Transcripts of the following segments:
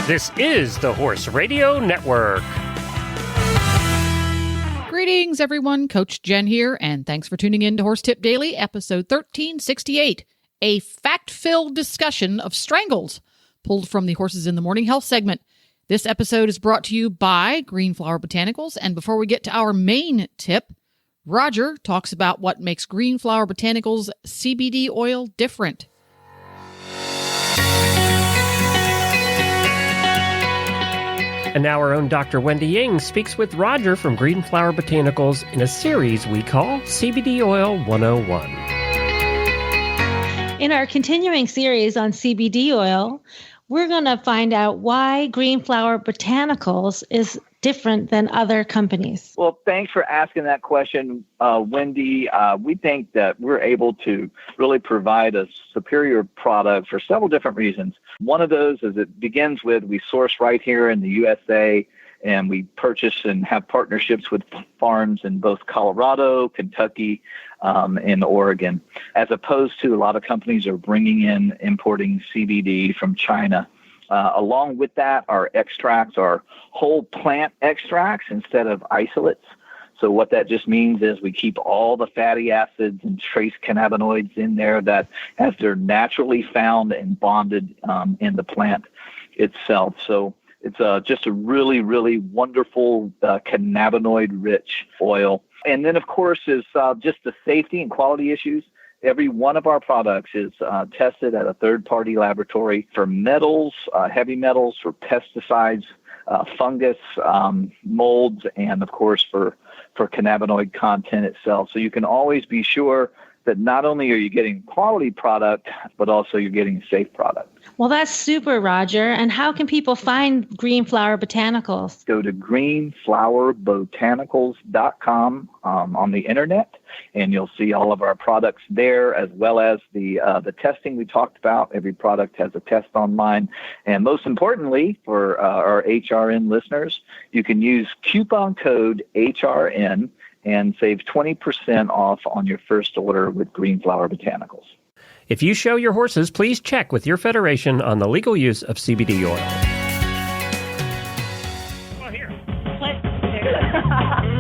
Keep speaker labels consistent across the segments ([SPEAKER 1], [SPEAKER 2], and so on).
[SPEAKER 1] This is the Horse Radio Network.
[SPEAKER 2] Greetings, everyone. Coach Jen here, and thanks for tuning in to Horse Tip Daily, episode 1368, a fact-filled discussion of Strangles, pulled from the Horses in the Morning Health segment. This episode is brought to you by Green Flower Botanicals, and before we get to our main tip, Rodger talks about what makes Green Flower Botanicals CBD oil different.
[SPEAKER 1] And now our own Dr. Wendy Ying speaks with Rodger from Green Flower Botanicals in a series we call CBD Oil 101.
[SPEAKER 3] In our continuing series on CBD oil, we're going to find out why Green Flower Botanicals is different than other companies.
[SPEAKER 4] Well, thanks for asking that question, Wendy. We think that we're able to really provide a superior product for several different reasons. One of those is it begins with we source right here in the USA, and we purchase and have partnerships with farms in both Colorado, Kentucky, and Oregon, as opposed to a lot of companies are importing CBD from China. Along with that, our extracts are whole plant extracts instead of isolates. So what that just means is we keep all the fatty acids and trace cannabinoids in there that as they're naturally found and bonded in the plant itself. So it's just a really, really wonderful cannabinoid-rich oil. And then, of course, is just the safety and quality issues. Every one of our products is tested at a third-party laboratory for metals, heavy metals, for pesticides, fungus, molds, and, of course, for cannabinoid content itself. So you can always be sure that not only are you getting quality product, but also you're getting a safe product.
[SPEAKER 3] Well, that's super, Rodger. And how can people find Green Flower Botanicals?
[SPEAKER 4] Go to greenflowerbotanicals.com on the internet, and you'll see all of our products there, as well as the testing we talked about. Every product has a test online. And most importantly, for our HRN listeners, you can use coupon code HRN and save 20% off on your first order with Green Flower Botanicals.
[SPEAKER 1] If you show your horses, please check with your federation on the legal use of CBD oil.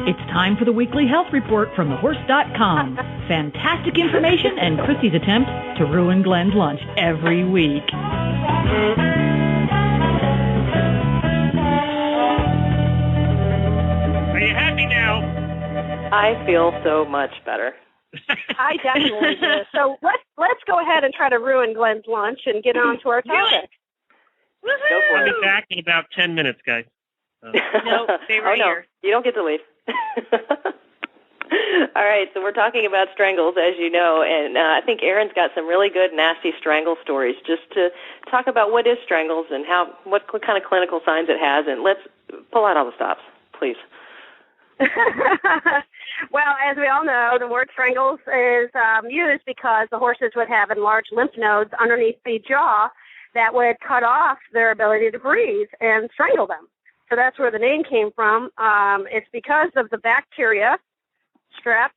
[SPEAKER 5] It's time for the weekly health report from thehorse.com. Fantastic information and Chrissy's attempt to ruin Glenn's lunch every week.
[SPEAKER 1] Are you happy now?
[SPEAKER 6] I feel so much better.
[SPEAKER 7] I definitely do. So let's go ahead and try to ruin Glenn's lunch and get on to our topic.
[SPEAKER 6] Go for
[SPEAKER 1] I'll
[SPEAKER 6] it.
[SPEAKER 1] be back in about 10 minutes, guys.
[SPEAKER 6] No, stay right here. You don't get to leave. All right, so we're talking about Strangles, as you know, and I think Erin's got some really good, nasty strangle stories just to talk about what is Strangles and what kind of clinical signs it has, and let's pull out all the stops, please.
[SPEAKER 7] Well, as we all know, the word strangles is used because the horses would have enlarged lymph nodes underneath the jaw that would cut off their ability to breathe and strangle them. So that's where the name came from. It's because of the bacteria, Strep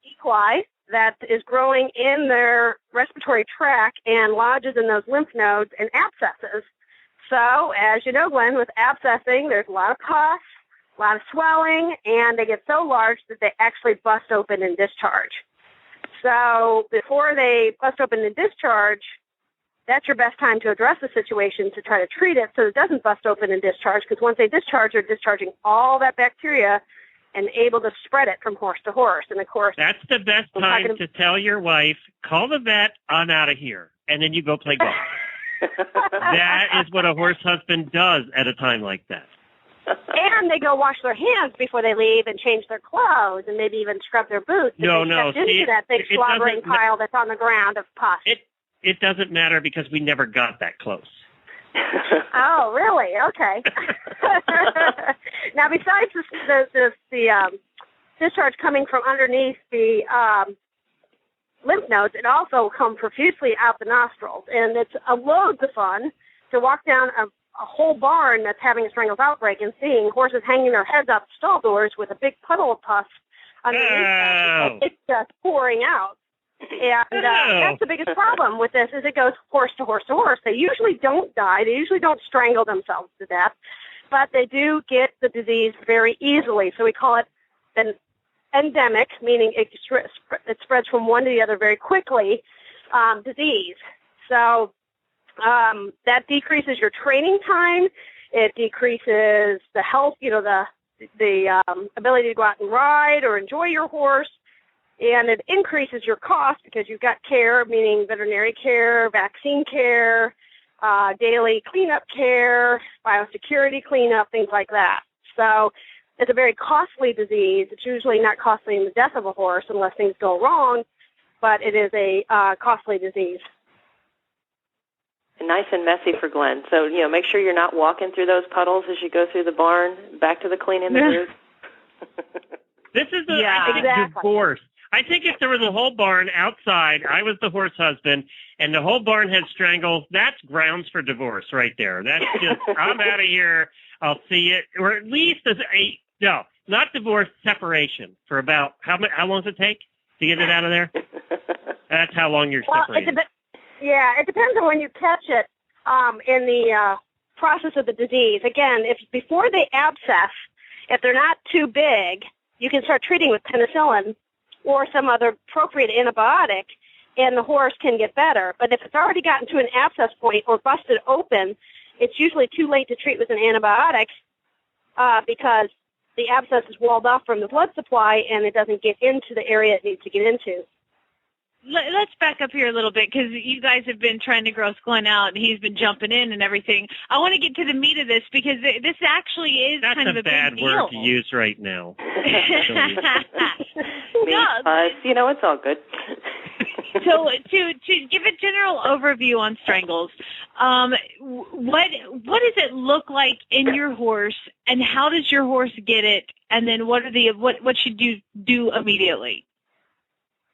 [SPEAKER 7] equi, that is growing in their respiratory tract and lodges in those lymph nodes and abscesses. So, as you know, Glenn, with abscessing, there's a lot of pus, a lot of swelling, and they get so large that they actually bust open and discharge. So before they bust open and discharge, that's your best time to address the situation to try to treat it so it doesn't bust open and discharge, because once they discharge, they're discharging all that bacteria and able to spread it from horse to horse. And, of course,
[SPEAKER 1] that's the best time to tell your wife, call the vet, I'm out of here, and then you go play golf. That is what a horse husband does at a time like that.
[SPEAKER 7] And they go wash their hands before they leave and change their clothes and maybe even scrub their boots.
[SPEAKER 1] No.
[SPEAKER 7] Into that big slobbering pile that's on the ground of pus.
[SPEAKER 1] It doesn't matter because we never got that close.
[SPEAKER 7] Oh, really? Okay. Now, besides the discharge coming from underneath the lymph nodes, it also comes profusely out the nostrils. And it's a loads of fun to walk down a whole barn that's having a Strangles outbreak and seeing horses hanging their heads out the stall doors with a big puddle of pus underneath them. It's just pouring out. And that's the biggest problem with this is it goes horse to horse to horse. They usually don't die. They usually don't strangle themselves to death, but they do get the disease very easily. So we call it an endemic, meaning it spreads from one to the other very quickly, disease. So that decreases your training time. It decreases the health, the ability to go out and ride or enjoy your horse. And it increases your cost because you've got care, meaning veterinary care, vaccine care, daily cleanup care, biosecurity cleanup, things like that. So it's a very costly disease. It's usually not costly in the death of a horse unless things go wrong, but it is a costly disease.
[SPEAKER 6] And nice and messy for Glenn. So, make sure you're not walking through those puddles as you go through the barn, back to the clean in the booth.
[SPEAKER 1] This is a divorce. I think if there was a whole barn outside, I was the horse husband, and the whole barn had strangles, that's grounds for divorce right there. That's just, I'm out of here, I'll see it. Or at least not divorce, separation for about, how long does it take to get it out of there? That's how long you're separated.
[SPEAKER 7] It depends on when you catch it in the process of the disease. Again, if before they abscess, if they're not too big, you can start treating with penicillin or some other appropriate antibiotic, and the horse can get better. But if it's already gotten to an abscess point or busted open, it's usually too late to treat with an antibiotic because the abscess is walled off from the blood supply and it doesn't get into the area it needs to get into.
[SPEAKER 8] Let's back up here a little bit because you guys have been trying to gross Glenn out and he's been jumping in and everything. I want to get to the meat of this because this actually is kind of a big deal.
[SPEAKER 1] That's a bad word to use right now.
[SPEAKER 6] It's all good.
[SPEAKER 8] So to give a general overview on Strangles, what does it look like in your horse and how does your horse get it? And then what should you do immediately?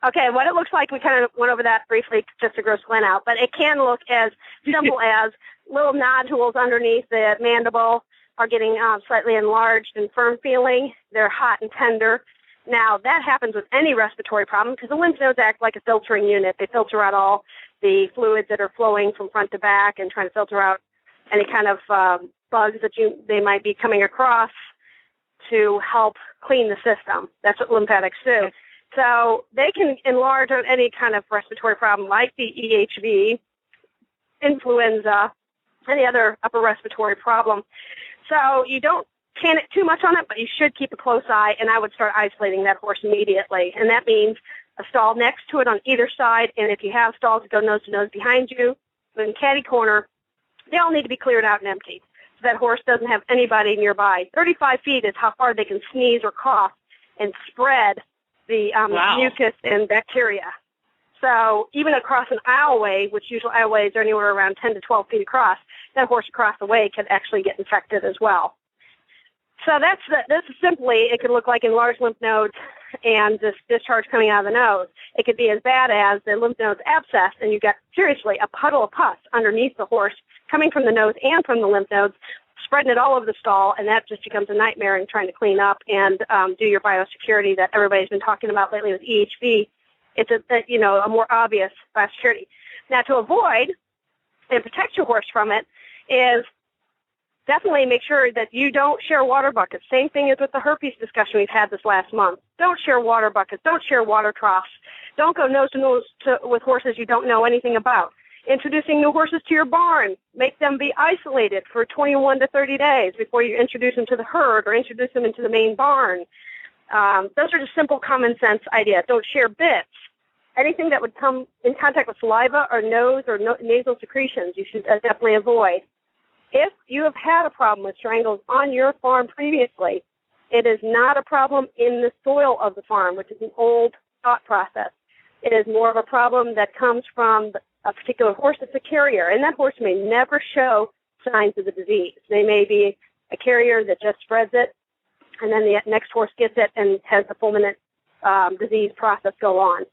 [SPEAKER 7] Okay, what it looks like, we kind of went over that briefly just to gross Glenn out, but it can look as simple as little nodules underneath the mandible are getting slightly enlarged and firm feeling. They're hot and tender. Now, that happens with any respiratory problem because the lymph nodes act like a filtering unit. They filter out all the fluids that are flowing from front to back and try to filter out any kind of bugs that they might be coming across to help clean the system. That's what lymphatics do. So they can enlarge on any kind of respiratory problem like the EHV, influenza, any other upper respiratory problem. So you don't can it too much on it, but you should keep a close eye, and I would start isolating that horse immediately. And that means a stall next to it on either side, and if you have stalls that go nose to nose behind you, in catty corner, they all need to be cleared out and emptied so that horse doesn't have anybody nearby. 35 feet is how far they can sneeze or cough and spread the mucus and bacteria. So even across an aisleway, which usually aisleways are anywhere around 10 to 12 feet across, that horse across the way could actually get infected as well. So that's simply, it could look like enlarged lymph nodes and this discharge coming out of the nose. It could be as bad as the lymph nodes abscess and you got, seriously, a puddle of pus underneath the horse coming from the nose and from the lymph nodes, spreading it all over the stall, and that just becomes a nightmare in trying to clean up and do your biosecurity that everybody's been talking about lately with EHV. It's a more obvious biosecurity. Now, to avoid and protect your horse from it is definitely make sure that you don't share water buckets. Same thing as with the herpes discussion we've had this last month. Don't share water buckets. Don't share water troughs. Don't go nose to nose with horses you don't know anything about. Introducing new horses to your barn, make them be isolated for 21 to 30 days before you introduce them to the herd or introduce them into the main barn. Those are just simple common sense ideas. Don't share bits. Anything that would come in contact with saliva or nose or nasal secretions, you should definitely avoid. If you have had a problem with strangles on your farm previously, it is not a problem in the soil of the farm, which is an old thought process. It is more of a problem that comes from a particular horse that's a carrier, and that horse may never show signs of the disease. They may be a carrier that just spreads it, and then the next horse gets it and has the fulminant disease process go on.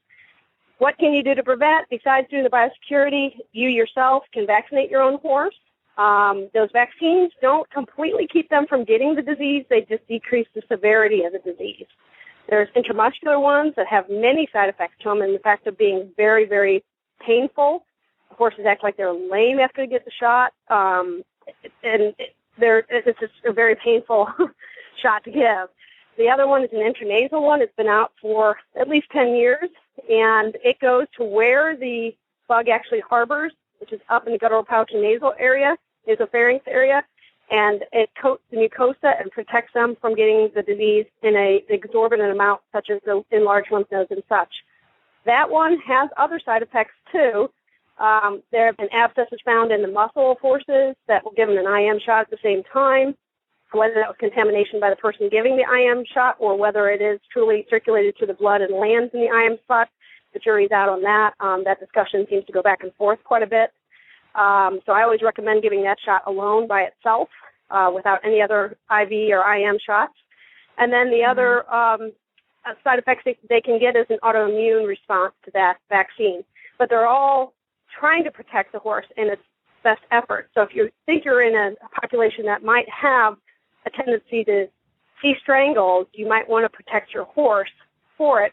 [SPEAKER 7] What can you do to prevent? Besides doing the biosecurity, you yourself can vaccinate your own horse. Those vaccines don't completely keep them from getting the disease. They just decrease the severity of the disease. There's intramuscular ones that have many side effects to them, and the fact of being very, very painful. Horses act like they're lame after they get the shot, and it's just a very painful shot to give. The other one is an intranasal one. It's been out for at least 10 years, and it goes to where the bug actually harbors, which is up in the guttural pouch and nasal area, nasopharynx area, and it coats the mucosa and protects them from getting the disease in an exorbitant amount, such as the enlarged lymph nodes and such. That one has other side effects, too. There have been abscesses found in the muscle of horses that will give them an IM shot at the same time. Whether that was contamination by the person giving the IM shot or whether it is truly circulated to the blood and lands in the IM spot, the jury's out on that. That discussion seems to go back and forth quite a bit. So I always recommend giving that shot alone by itself without any other IV or IM shots. And then the other side effects they can get is an autoimmune response to that vaccine. But they're all trying to protect the horse in its best effort. So if you think you're in a population that might have a tendency to see strangles, you might want to protect your horse for it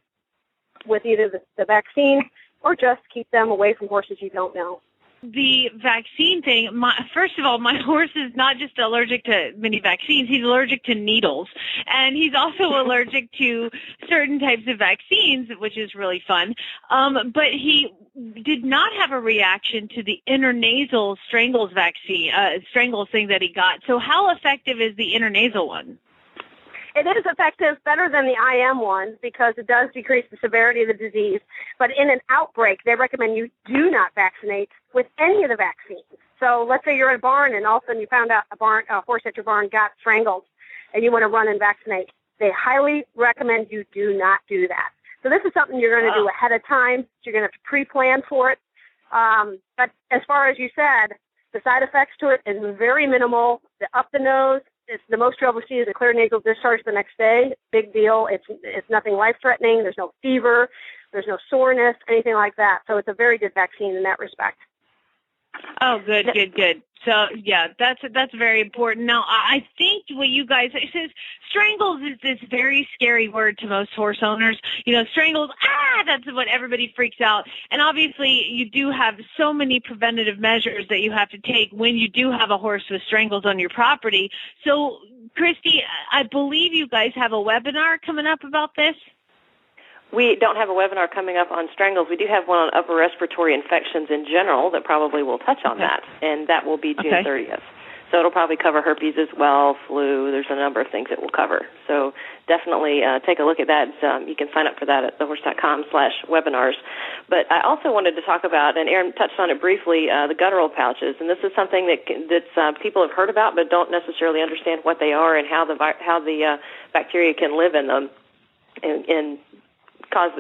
[SPEAKER 7] with either the vaccine or just keep them away from horses you don't know.
[SPEAKER 8] The vaccine thing, first of all, my horse is not just allergic to many vaccines, he's allergic to needles. And he's also allergic to certain types of vaccines, which is really fun. But he did not have a reaction to the intranasal Strangles vaccine, Strangles thing that he got. So how effective is the intranasal one?
[SPEAKER 7] It is effective, better than the IM one, because it does decrease the severity of the disease. But in an outbreak, they recommend you do not vaccinate with any of the vaccines. So let's say you're at a barn and all of a sudden you found out a horse at your barn got Strangles and you want to run and vaccinate. They highly recommend you do not do that. So this is something you're going to do ahead of time. So you're going to have to pre-plan for it. But as far as you said, the side effects to it is very minimal. Up the nose, it's the most trouble we see is a clear nasal discharge the next day. Big deal. It's nothing life-threatening. There's no fever. There's no soreness, anything like that. So it's a very good vaccine in that respect.
[SPEAKER 8] Oh, good. So, yeah, that's very important. Now, I think what you guys, it says Strangles is this very scary word to most horse owners. You know, Strangles, that's what everybody freaks out. And obviously, you do have so many preventative measures that you have to take when you do have a horse with Strangles on your property. So, Christy, I believe you guys have a webinar coming up about this.
[SPEAKER 6] We don't have a webinar coming up on Strangles. We do have one on upper respiratory infections in general that probably will touch on that, and that will be June 30th. So it'll probably cover herpes as well, flu. There's a number of things it will cover. So definitely take a look at that. You can sign up for that at thehorse.com/webinars. But I also wanted to talk about, and Erin touched on it briefly, the guttural pouches. And this is something that people have heard about but don't necessarily understand what they are and how the bacteria can live in them and cause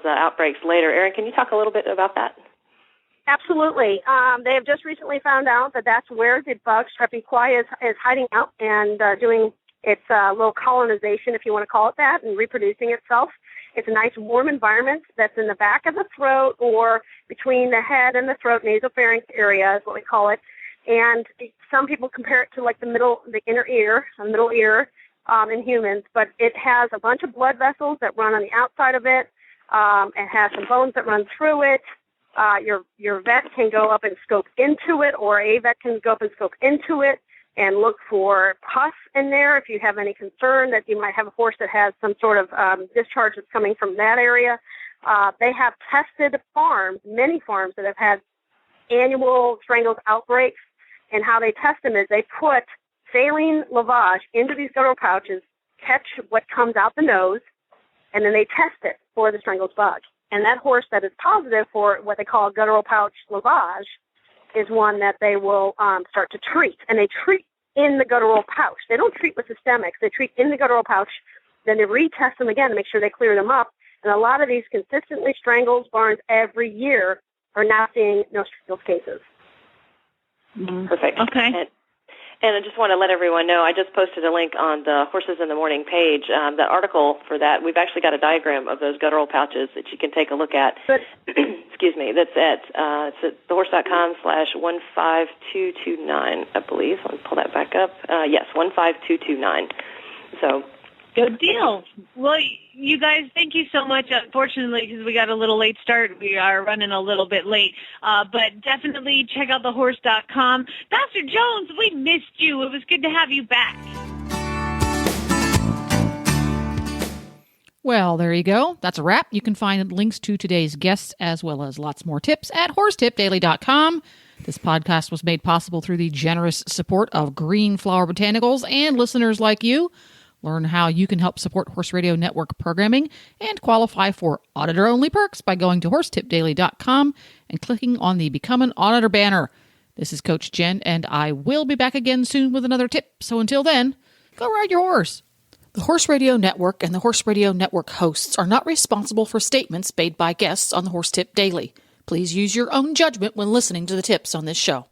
[SPEAKER 6] outbreaks later. Erin, can you talk a little bit about that?
[SPEAKER 7] Absolutely. They have just recently found out that that's where the bug Strep equi is hiding out and doing its little colonization, if you want to call it that, and reproducing itself. It's a nice warm environment that's in the back of the throat or between the head and the throat, nasopharynx area is what we call it. And some people compare it to like the inner ear, the middle ear, in humans, but it has a bunch of blood vessels that run on the outside of it. It has some bones that run through it. Your vet can go up and scope into it, or a vet can go up and scope into it and look for pus in there if you have any concern that you might have a horse that has some sort of discharge that's coming from that area. They have tested many farms that have had annual Strangles outbreaks, and how they test them is they put saline lavage into these guttural pouches, catch what comes out the nose, and then they test it for the Strangles bug. And that horse that is positive for what they call guttural pouch lavage is one that they will start to treat. And they treat in the guttural pouch. They don't treat with systemics. They treat in the guttural pouch. Then they retest them again to make sure they clear them up. And a lot of these consistently Strangles barns every year are now seeing no Strangles cases.
[SPEAKER 6] Mm-hmm. Perfect.
[SPEAKER 8] Okay.
[SPEAKER 6] And I just want to let everyone know, I just posted a link on the Horses in the Morning page, the article for that. We've actually got a diagram of those guttural pouches that you can take a look at. Excuse me. That's it's at thehorse.com/15229, I believe. Let me pull that back up. Yes, 15229. So
[SPEAKER 8] Good deal. Well, you guys, thank you so much. Unfortunately, because we got a little late start, we are running a little bit late. But definitely check out thehorse.com. Pastor Jones, we missed you. It was good to have you back.
[SPEAKER 2] Well, there you go. That's a wrap. You can find links to today's guests as well as lots more tips at horsetipdaily.com. This podcast was made possible through the generous support of Green Flower Botanicals and listeners like you. Learn how you can help support Horse Radio Network programming and qualify for auditor-only perks by going to horsetipdaily.com and clicking on the Become an Auditor banner. This is Coach Jen, and I will be back again soon with another tip. So until then, go ride your horse. The Horse Radio Network and the Horse Radio Network hosts are not responsible for statements made by guests on the Horse Tip Daily. Please use your own judgment when listening to the tips on this show.